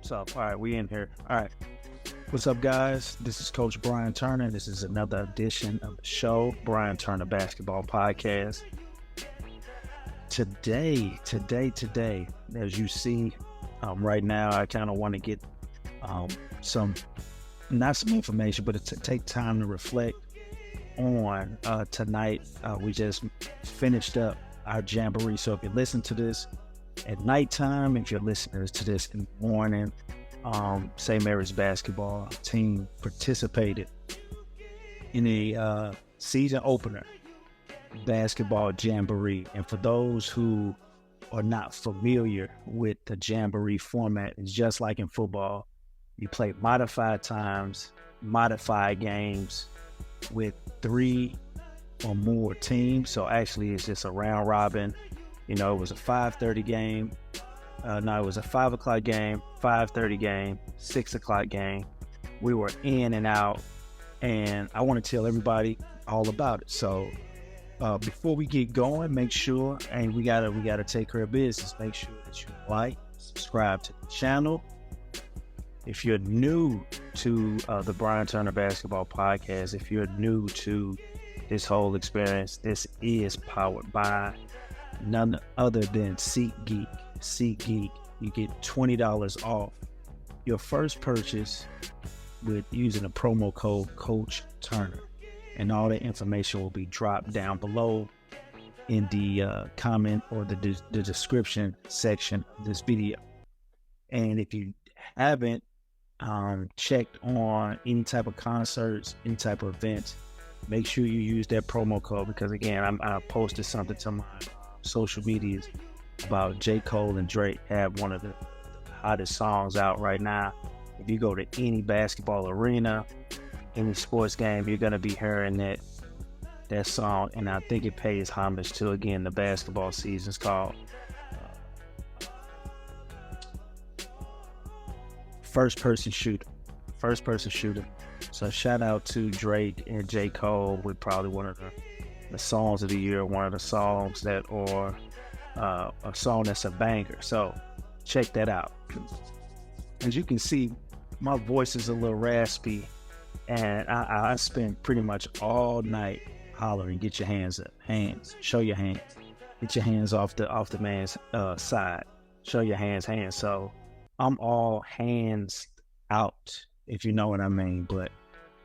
What's up? All right, we in here. All right. What's up, guys? This is Coach Bryan Turner. This is another edition of the show, Bryan Turner Basketball Podcast. Today, as you see right now, I kind of want to get some information, but to take time to reflect on tonight. We just finished up our Jamboree. So if you listen to this at nighttime, if you're listening to this in the morning, St. Mary's basketball team participated in a season opener basketball Jamboree. And for those who are not familiar with the Jamboree format, it's just like in football. You play modified times, modified games with 3 or more teams. So actually it's just a round robin. You know, it was a 5:30 game. It was a 5 o'clock game, 5:30 game, 6 o'clock game. We were in and out, and I want to tell everybody all about it. So before we get going, make sure, and we gotta take care of business. Make sure that you like, subscribe to the channel. If you're new to the Bryan Turner Basketball Podcast, if you're new to this whole experience, this is powered by none other than SeatGeek. SeatGeek, you get $20 off your first purchase with using the promo code Coach Turner, and all the information will be dropped down below in the comment or the description section of this video. And if you haven't checked on any type of concerts, any type of events, make sure you use that promo code, because again, I posted something to my social medias about J. Cole and Drake have one of the hottest songs out right now. If you go to any basketball arena, any sports game, you're going to be hearing that song, and I think it pays homage to, again, the basketball season. It's called First Person Shooter. So shout out to Drake and J. Cole with probably one of the songs of the year, one of the songs that are a song that's a banger. So check that out. As you can see, my voice is a little raspy, and I spent pretty much all night hollering, get your hands up, show your hands, get your hands off the man's side, show your hands. So I'm all hands out, if you know what I mean. But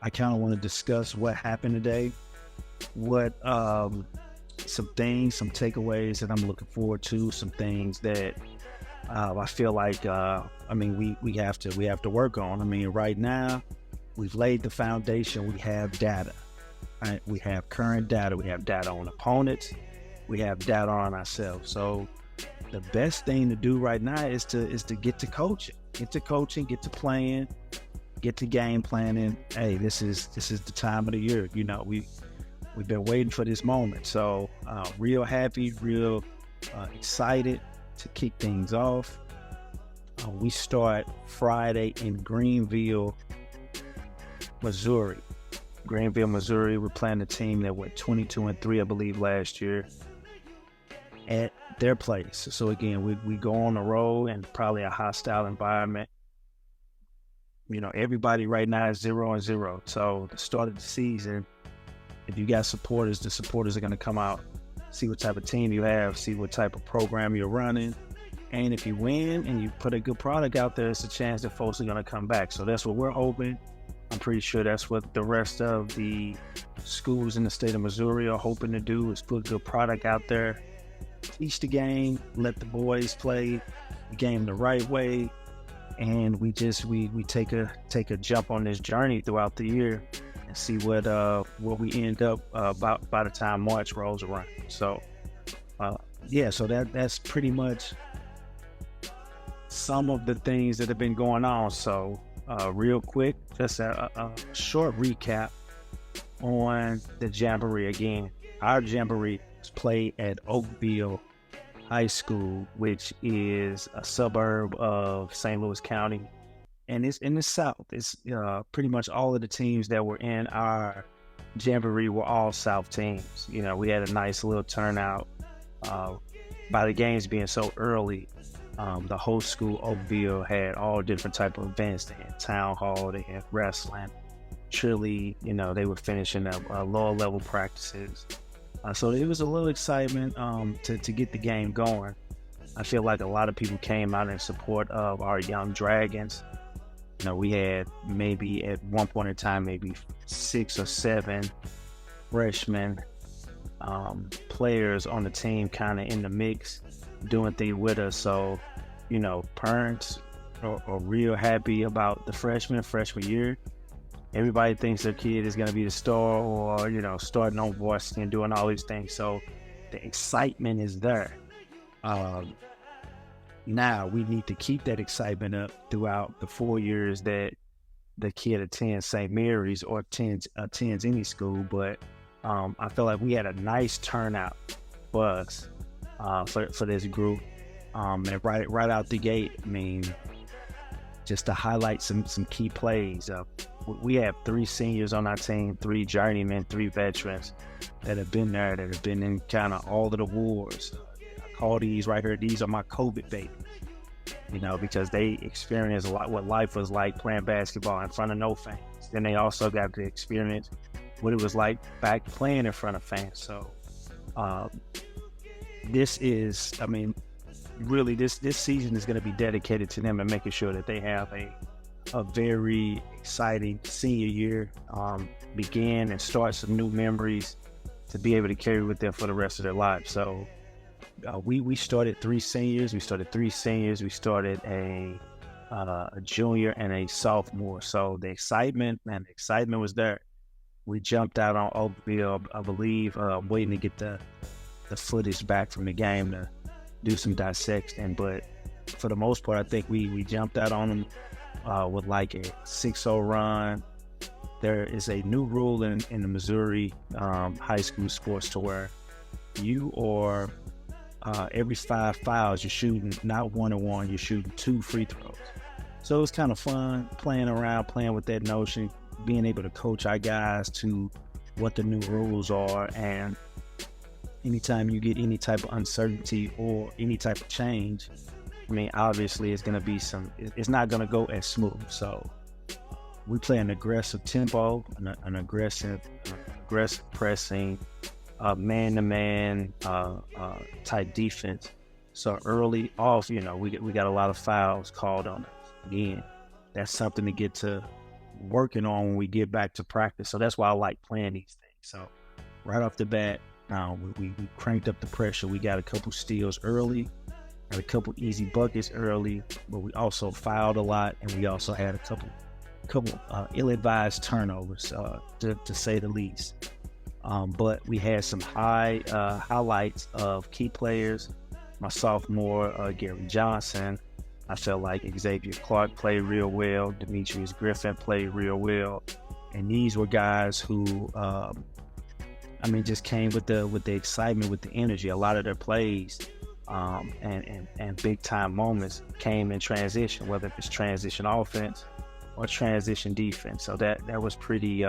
I kind of want to discuss what happened today, what some things, some takeaways that I'm looking forward to, some things that I feel like we have to work on. I mean, right now we've laid the foundation. We have data, right? We have current data. We have data on opponents. We have data on ourselves. So the best thing to do right now is to get to coaching, get to playing, get to game planning. Hey, this is the time of the year. You know, we've been waiting for this moment. So real happy, real excited to kick things off. We start Friday in Greenville, Missouri. We're playing a team that went 22-3, I believe, last year at their place. So again, we go on the road in probably a hostile environment. You know, everybody right now is 0-0. So the start of the season, if you got supporters, the supporters are going to come out, see what type of team you have, see what type of program you're running. And if you win and you put a good product out there, it's a chance that folks are going to come back. So that's what we're hoping. I'm pretty sure that's what the rest of the schools in the state of Missouri are hoping to do, is put a good product out there, teach the game, let the boys play the game the right way. And we take a jump on this journey throughout the year and see what we end up by the time March rolls around. So so that's pretty much some of the things that have been going on. So real quick, just a short recap on the Jamboree. Again, our Jamboree was played at Oakville High School, which is a suburb of St. Louis County, and it's in the South. It's pretty much all of the teams that were in our Jamboree were all South teams. You know, we had a nice little turnout. By the games being so early, The whole school, Oakville, had all different type of events. They had town hall, they had wrestling, cheerleading. They were finishing up lower level practices. So it was a little excitement to get the game going. I feel like a lot of people came out in support of our young Dragons. We had maybe at one point in time, maybe 6 or 7 freshmen players on the team kind of in the mix doing things with us. So, parents are real happy about the freshman year. Everybody thinks their kid is going to be the star or, starting on varsity and doing all these things. So the excitement is there. Now we need to keep that excitement up throughout the 4 years that the kid attends St. Mary's or attends any school. But I feel like we had a nice turnout for us for this group. And right out the gate, I mean, just to highlight some key plays. We have 3 seniors on our team, 3 journeymen, 3 veterans that have been there, that have been in kind of all of the wars. I call these right here, these are my COVID babies, because they experienced a lot what life was like playing basketball in front of no fans. Then they also got to experience what it was like back playing in front of fans. So this is, I mean, really this season is going to be dedicated to them and making sure that they have a very exciting senior year, begin and start some new memories to be able to carry with them for the rest of their lives. So we started 3 seniors. We started 3 seniors. We started a junior and a sophomore. So the excitement was there. We jumped out on Oakville, I believe, waiting to get the footage back from the game to do some dissecting. But for the most part, I think we jumped out on them with like a 6-0 run. There is a new rule in the Missouri high school sports to where you are every 5 fouls, you're shooting not 1-on-1, you're shooting 2 free throws. So it was kind of fun playing with that notion, being able to coach our guys to what the new rules are. And anytime you get any type of uncertainty or any type of change, I mean, obviously it's going to be it's not going to go as smooth. So we play an aggressive tempo, an aggressive pressing, man-to-man type defense. So early off, we got a lot of fouls called on us. Again, that's something to get to working on when we get back to practice. So that's why I like playing these things. So right off the bat, we cranked up the pressure. We got a couple steals early, had a couple easy buckets early, but we also fouled a lot, and we also had a couple ill-advised turnovers, to say the least. But we had some highlights of key players. My sophomore, Gary Johnson, I felt like Xavier Clark played real well. Demetrius Griffin played real well. And these were guys who, just came with the excitement, with the energy. A lot of their plays and big time moments came in transition, whether it's transition offense or transition defense. So that was pretty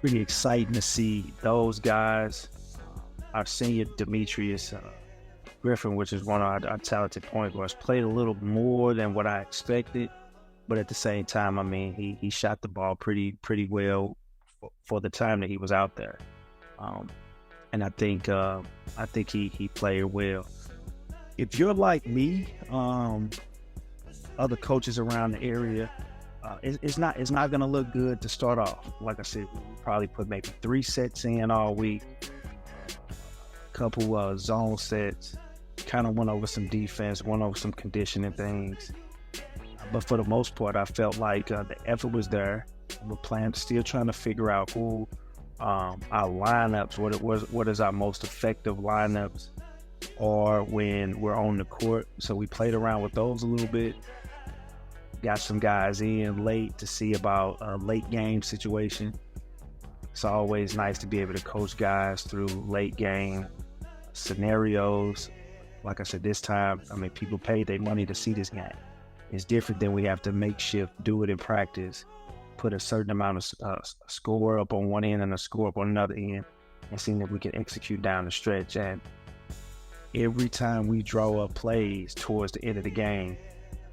exciting to see those guys. Our senior Demetrius Griffin, which is one of our talented point guards, played a little more than what I expected, but at the same time, I mean, he shot the ball pretty well for the time that he was out there, and I think he played well. If you're like me, other coaches around the area, it's not going to look good to start off. Like I said, we probably put maybe 3 sets in all week, a couple zone sets, kind of went over some defense, went over some conditioning things. But for the most part, I felt like the effort was there. We're still trying to figure out who our lineups, what is our most effective lineups, or when we're on the court. So we played around with those a little bit. Got some guys in late to see about a late game situation. It's always nice to be able to coach guys through late game scenarios. Like I said, this time, I mean, people paid their money to see this game. It's different than we have to makeshift, do it in practice, put a certain amount of score up on one end and a score up on another end, and seeing if we can execute down the stretch. And every time we draw up plays towards the end of the game,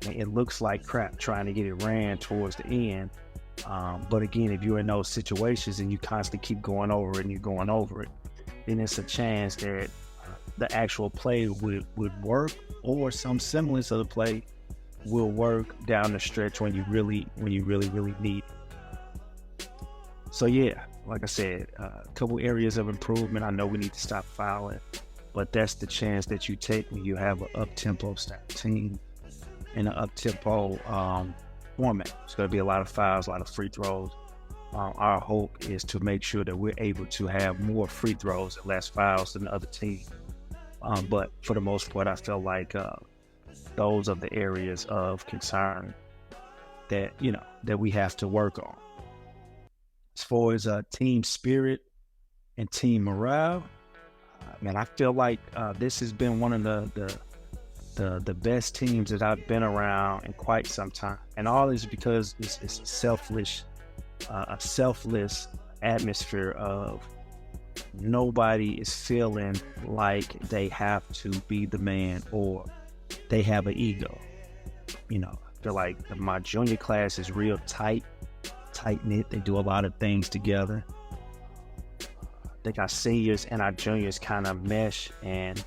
it looks like crap trying to get it ran towards the end. But again, if you're in those situations and you constantly keep going over it and you're going over it, then it's a chance that the actual play would work, or some semblance of the play will work down the stretch when you really need it. So yeah, like I said, a couple areas of improvement. I know we need to stop fouling, but that's the chance that you take when you have an up-tempo style team in an up-tempo format. It's going to be a lot of fouls, a lot of free throws. Our hope is to make sure that we're able to have more free throws and less fouls than the other team. But for the most part, I feel like those are the areas of concern that that we have to work on. As far as team spirit and team morale, man, I feel like this has been one of the best teams that I've been around in quite some time, and all is because it's a selfless atmosphere of nobody is feeling like they have to be the man or they have an ego. I feel like my junior class is real tight knit. They do a lot of things together. I think our seniors and our juniors kind of mesh, and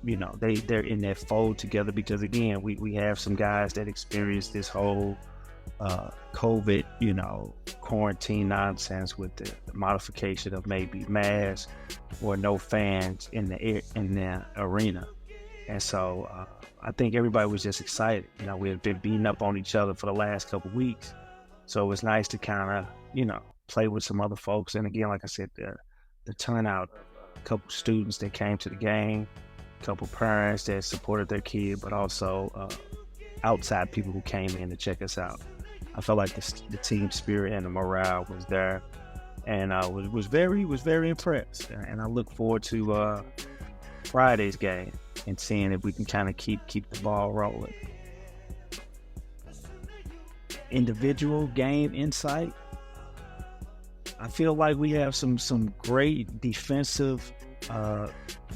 they're in that fold together because again, we have some guys that experienced this whole COVID, quarantine nonsense with the modification of maybe masks or no fans in the arena. And so I think everybody was just excited. We have been beating up on each other for the last couple of weeks. So it was nice to kind of, play with some other folks. And again, like I said, the turnout, a couple students that came to the game, a couple parents that supported their kid, but also outside people who came in to check us out. I felt like the team spirit and the morale was there, and I was very impressed. And I look forward to Friday's game and seeing if we can kind of keep the ball rolling. Individual game insight. I feel like we have some great defensive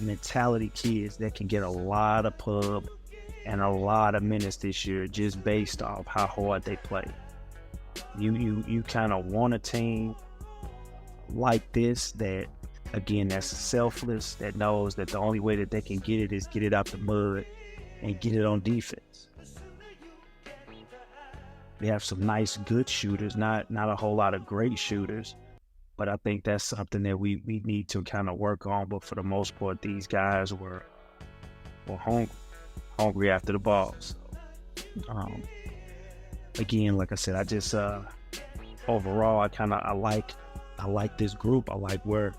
mentality kids that can get a lot of pub and a lot of minutes this year just based off how hard they play. You kind of want a team like this that, again, that's selfless, that knows that the only way that they can get it is get it out the mud and get it on defense. We have some nice, good shooters, not a whole lot of great shooters, but I think that's something that we need to kind of work on. But for the most part, these guys were hungry after the ball. So, again, like I said, I just overall, I like this group. I like where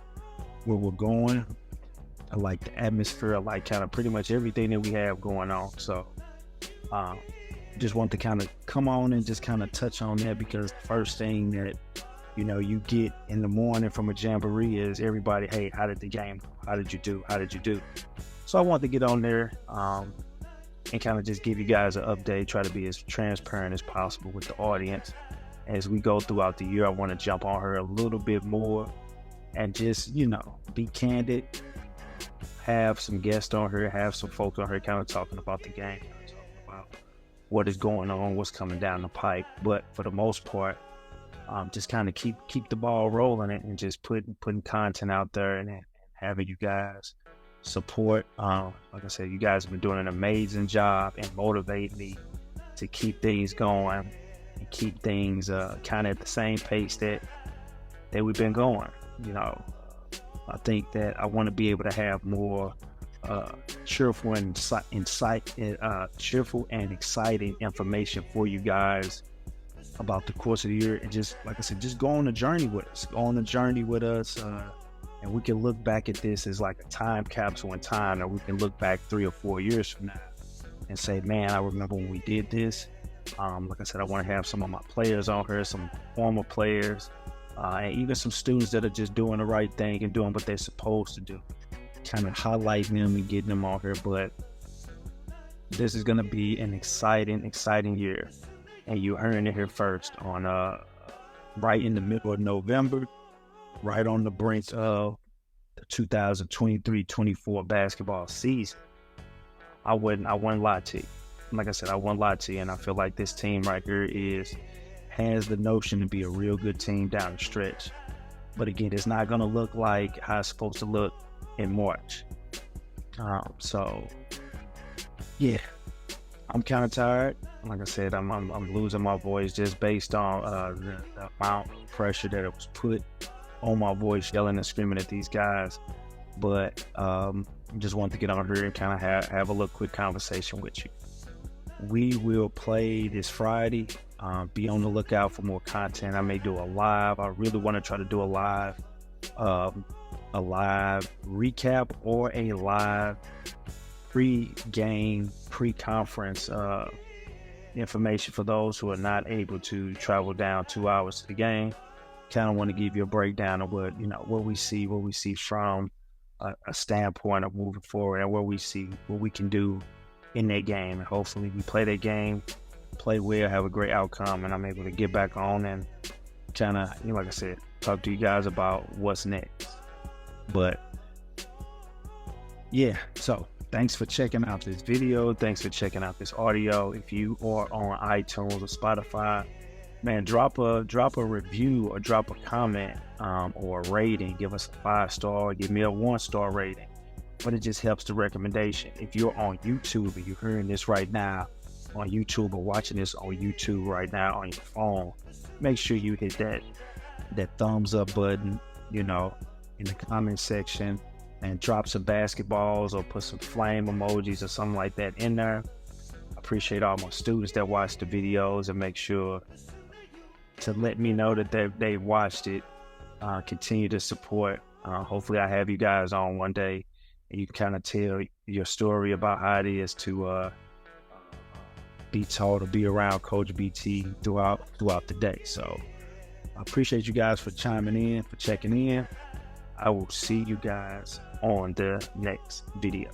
we're going. I like the atmosphere. I like kind of pretty much everything that we have going on. So just want to kind of come on and just kind of touch on that, because the first thing that you get in the morning from a jamboree is everybody, hey, how did the game go? How did you do? So I want to get on there and kind of just give you guys an update, try to be as transparent as possible with the audience. As we go throughout the year, I want to jump on her a little bit more and just, be candid, have some guests on her, have some folks on her kind of talking about the game, talking about what is going on, what's coming down the pipe. But for the most part, just kind of keep the ball rolling and just putting content out there and having you guys support. Like I said, you guys have been doing an amazing job and motivate me to keep things going and keep things kind of at the same pace that we've been going. I think that I want to be able to have more cheerful and exciting information for you guys about the course of the year, and just like I said, just go on the journey with us. And we can look back at this as like a time capsule in time, or we can look back 3 or 4 years from now and say, man, I remember when we did this. Like I said, I want to have some of my players on here, some former players, and even some students that are just doing the right thing and doing what they're supposed to do, kind of highlighting them and getting them on here. But this is going to be an exciting year, and you're hearing it here first on right in the middle of November, right on the brink of the 2023-24 basketball season, I wouldn't lie to you. Like I said, I wouldn't lie to you, and I feel like this team right here has the notion to be a real good team down the stretch. But again, it's not going to look like how it's supposed to look in March. So yeah, I'm kind of tired. Like I said, I'm losing my voice just based on the amount of pressure that it was put on my voice, yelling and screaming at these guys. But just wanted to get on here and kind of have a little quick conversation with you. We will play this Friday. Be on the lookout for more content. I may do a live. I really want to try to do a live recap or a live pre-game, pre-conference information for those who are not able to travel down 2 hours to the game. Kind of want to give you a breakdown of what we see from a standpoint of moving forward, and what we can do in that game. And hopefully we play that game, play well, have a great outcome, and I'm able to get back on and kind of, like I said, talk to you guys about what's next. But yeah, so thanks for checking out this video. Thanks for checking out this audio. If you are on iTunes or Spotify, man, drop a review or drop a comment or a rating. Give us a 5-star, give me a 1-star rating. But it just helps the recommendation. If you're on YouTube and you're hearing this right now on YouTube, or watching this on YouTube right now on your phone, make sure you hit that thumbs up button, in the comment section, and drop some basketballs or put some flame emojis or something like that in there. I appreciate all my students that watch the videos, and make sure to let me know that they watched it. Continue to support. Hopefully I have you guys on one day, and you can kind of tell your story about how it is to be taught or be around Coach BT throughout the day. So I appreciate you guys for chiming in, for checking in. I will see you guys on the next video.